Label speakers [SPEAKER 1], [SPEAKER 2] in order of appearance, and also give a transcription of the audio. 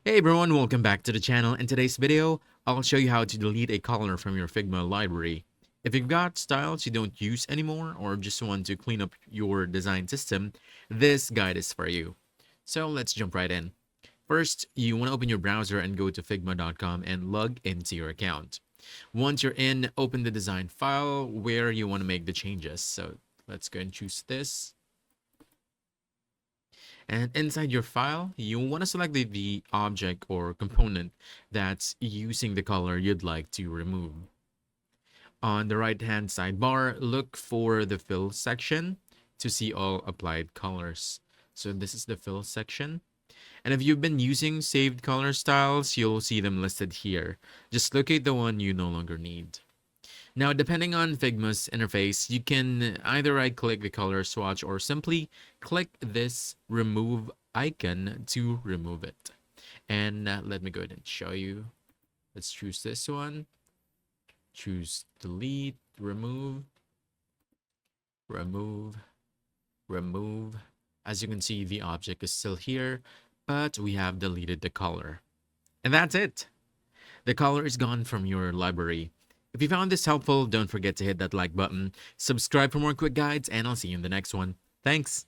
[SPEAKER 1] Hey everyone, welcome back to the channel. In today's video, I'll show you how to delete a color from your Figma library. If you've got styles you don't use anymore or just want to clean up your design system, this guide is for you. So let's jump right in. First, you want to open your browser and go to figma.com and log into your account. Once you're in, open the design file where you want to make the changes. So let's go and choose this. And inside your file, you want to select the object or component that's using the color you'd like to remove. On the right-hand sidebar, look for the fill section to see all applied colors. So this is the fill section. And if you've been using saved color styles, you'll see them listed here. Just locate the one you no longer need. Now, depending on Figma's interface, you can either right-click the color swatch or simply click this remove icon to remove it. And let me go ahead and show you. Let's choose this one. Choose delete, remove, remove, remove. As you can see, the object is still here, but we have deleted the color. And that's it. The color is gone from your library. If you found this helpful, don't forget to hit that like button, subscribe for more quick guides, and I'll see you in the next one. Thanks!